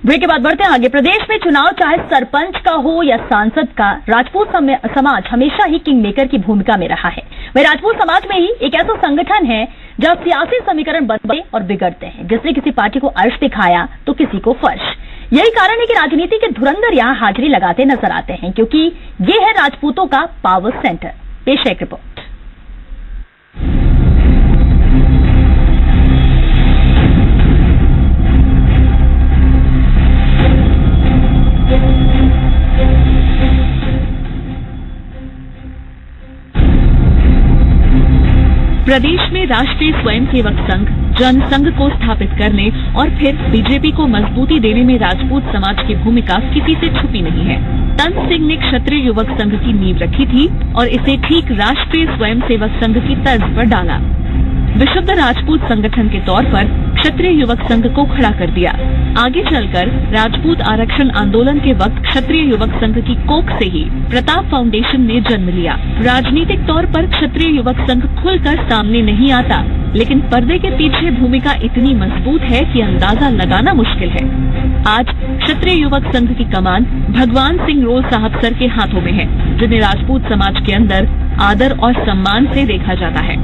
Break के बाद बढ़ते हैं आगे। प्रदेश में चुनाव चाहे सरपंच का हो या सांसद का, राजपूत समाज हमेशा ही किंग मेकर की भूमिका में रहा है। वह राजपूत समाज में ही एक ऐसा संगठन है जहां सियासी समीकरण बनते और बिगड़ते हैं। जिसने किसी पार्टी को अर्श दिखाया तो किसी को फर्श। यही कारण है कि राजनीति के धुरंधर यहां हाजिरी लगाते नजर आते हैं, क्योंकि ये है राजपूतों का पावर सेंटर। पेश है एक रिपोर्ट। प्रदेश में राष्ट्रीय स्वयंसेवक संघ जनसंघ को स्थापित करने और फिर बीजेपी को मजबूती देने में राजपूत समाज की भूमिका किसी से छुपी नहीं है। तन सिंह ने क्षत्रिय युवक संघ की नींव रखी थी और इसे ठीक राष्ट्रीय स्वयंसेवक संघ की तर्ज पर डाला। विशुद्ध राजपूत संगठन के तौर पर क्षत्रिय युवक संघ को खड़ा कर दिया। आगे चलकर राजपूत आरक्षण आंदोलन के वक्त क्षत्रिय युवक संघ की कोख से ही प्रताप फाउंडेशन ने जन्म लिया। राजनीतिक तौर पर क्षत्रिय युवक संघ खुलकर सामने नहीं आता, लेकिन पर्दे के पीछे भूमिका इतनी मजबूत है कि अंदाजा लगाना मुश्किल है। आज क्षत्रिय युवक संघ की कमान भगवान सिंह रोल साहब सर के हाथों में है, जिन्हें राजपूत समाज के अंदर आदर और सम्मान से देखा जाता है।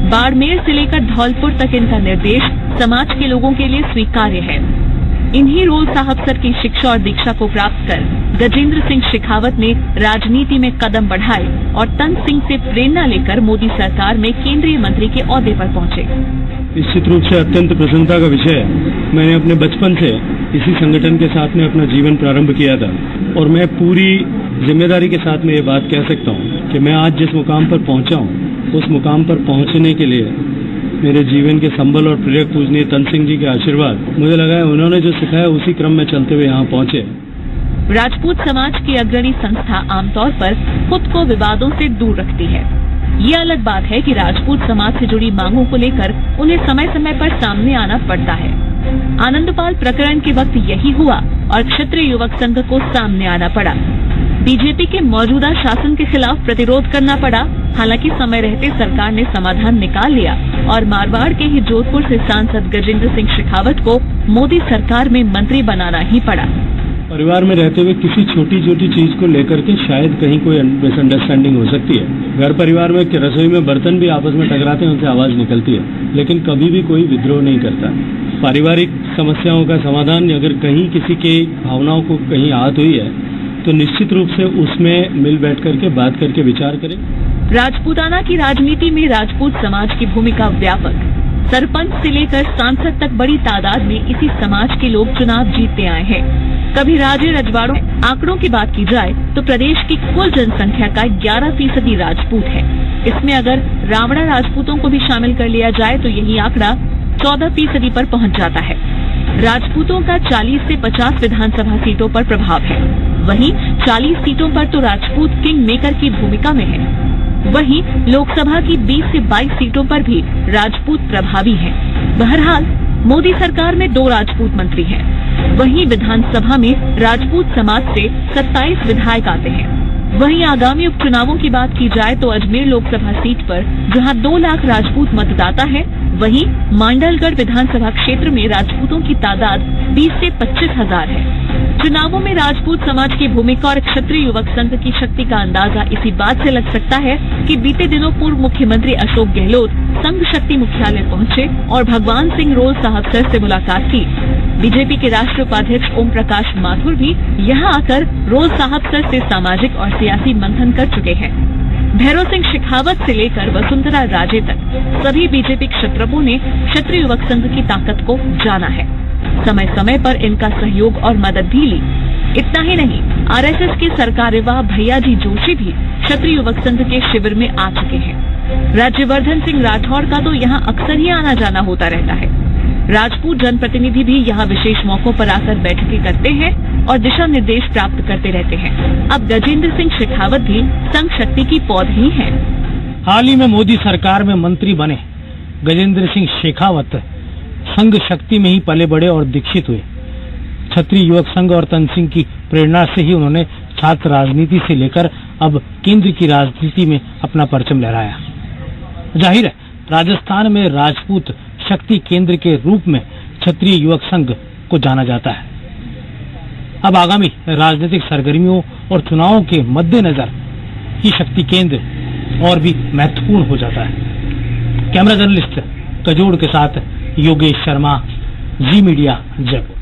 बाड़मेर से लेकर धौलपुर तक इनका निर्देश समाज के लोगों के लिए स्वीकार्य है। इन्हीं रोल साहब सर की शिक्षा और दीक्षा को प्राप्त कर गजेंद्र सिंह शेखावत ने राजनीति में कदम बढ़ाए और तन सिंह से प्रेरणा लेकर मोदी सरकार में केंद्रीय मंत्री के ओहदे पर पहुंचे। निश्चित रूप से अत्यंत प्रसन्नता का विषय है। मैंने अपने बचपन से इसी संगठन के साथ में अपना जीवन प्रारंभ किया था और मैं पूरी जिम्मेदारी के साथ में ये बात कह सकता हूँ कि मैं आज जिस मुकाम पर पहुंचा हूँ, उस मुकाम पर पहुंचने के लिए मेरे जीवन के संबल और प्रेरक पूजनीय तन सिंह जी के आशीर्वाद, मुझे लगा है उन्होंने जो सिखाया उसी क्रम में चलते हुए यहाँ पहुंचे। राजपूत समाज की अग्रणी संस्था आमतौर पर खुद को विवादों से दूर रखती है। ये अलग बात है कि राजपूत समाज से जुड़ी मांगों को लेकर उन्हें समय समय पर सामने आना पड़ता है। आनंदपाल प्रकरण के वक्त यही हुआ और क्षत्रिय युवक संघ को सामने आना पड़ा। बीजेपी के मौजूदा शासन के खिलाफ प्रतिरोध करना पड़ा। हालांकि समय रहते सरकार ने समाधान निकाल लिया और मारवाड़ के ही जोधपुर से सांसद गजेंद्र सिंह शेखावत को मोदी सरकार में मंत्री बनाना ही पड़ा। परिवार में रहते हुए किसी छोटी छोटी चीज को लेकर के शायद कहीं कोई मिसअंडरस्टैंडिंग हो सकती है। घर परिवार में रसोई में बर्तन भी आपस में टकराते हैं, उनसे आवाज निकलती है, लेकिन कभी भी कोई विद्रोह नहीं करता। पारिवारिक समस्याओं का समाधान अगर कहीं किसी के भावनाओं को कहीं आहत हुई है तो निश्चित रूप से उसमें मिल बैठ करके बात करके विचार करें। राजपूताना की राजनीति में राजपूत समाज की भूमिका व्यापक। सरपंच से लेकर सांसद तक बड़ी तादाद में इसी समाज के लोग चुनाव जीतते आए हैं। कभी राज्य रजवाड़ों आंकड़ों की बात की जाए तो प्रदेश की कुल जनसंख्या का 11% राजपूत है। इसमें अगर रावणा राजपूतों को भी शामिल कर लिया जाए तो यही आंकड़ा 14% पर पहुंच जाता है। राजपूतों का 40 से 50 विधानसभा सीटों पर प्रभाव है। वहीं 40 सीटों पर तो राजपूत किंग मेकर की भूमिका में है। वहीं लोकसभा की 20 से 22 सीटों पर भी राजपूत प्रभावी हैं। बहरहाल मोदी सरकार में 2 राजपूत मंत्री हैं। वहीं विधानसभा में राजपूत समाज से 27 विधायक आते हैं। वहीं आगामी उपचुनावों की बात की जाए तो अजमेर लोकसभा सीट पर जहां 2 लाख राजपूत मतदाता है, वहीं मांडलगढ़ विधानसभा क्षेत्र में राजपूतों की तादाद 20 से 25 हजार है। चुनावों में राजपूत समाज की भूमिका और क्षत्रिय युवक संघ की शक्ति का अंदाजा इसी बात से लग सकता है कि बीते दिनों पूर्व मुख्यमंत्री अशोक गहलोत संघ शक्ति मुख्यालय पहुंचे और भगवान सिंह रोल साहब सर से मुलाकात की। बीजेपी के राष्ट्रीय उपाध्यक्ष ओम प्रकाश माथुर भी यहां आकर रोल साहब सर से सामाजिक और सियासी मंथन कर चुके हैं। भैरव सिंह शेखावत से लेकर वसुंधरा राजे तक सभी बीजेपी क्षत्रपों ने क्षत्रिय युवक संघ की ताकत को जाना है। समय समय पर इनका सहयोग और मदद भी ली। इतना ही नहीं, आरएसएस के सरकार्यवाह भैया जी जोशी भी क्षत्रिय युवक संघ के शिविर में आ चुके हैं। राज्यवर्धन सिंह राठौड़ का तो यहाँ अक्सर ही आना जाना होता रहता है। राजपूत जनप्रतिनिधि भी यहाँ विशेष मौकों पर आकर बैठकें करते हैं और दिशा निर्देश प्राप्त करते रहते हैं। अब गजेंद्र सिंह शेखावत भी संघ शक्ति की पौध ही हैं। हाल ही में मोदी सरकार में मंत्री बने गजेंद्र सिंह शेखावत संघ शक्ति में ही पले बड़े और दीक्षित हुए। क्षत्रिय युवक संघ और तन सिंह की प्रेरणा से ही उन्होंने छात्र राजनीति से लेकर अब केंद्र की राजनीति में अपना परचम लहराया। जाहिर है राजस्थान में राजपूत शक्ति केंद्र के रूप में क्षत्रिय युवक संघ को जाना जाता है। अब आगामी राजनीतिक सरगर्मियों और चुनावों के मद्देनजर ये शक्ति केंद्र और भी महत्वपूर्ण हो जाता है। कैमरा जर्नलिस्ट कजोड़ के साथ योगेश शर्मा, जी मीडिया, जयपुर।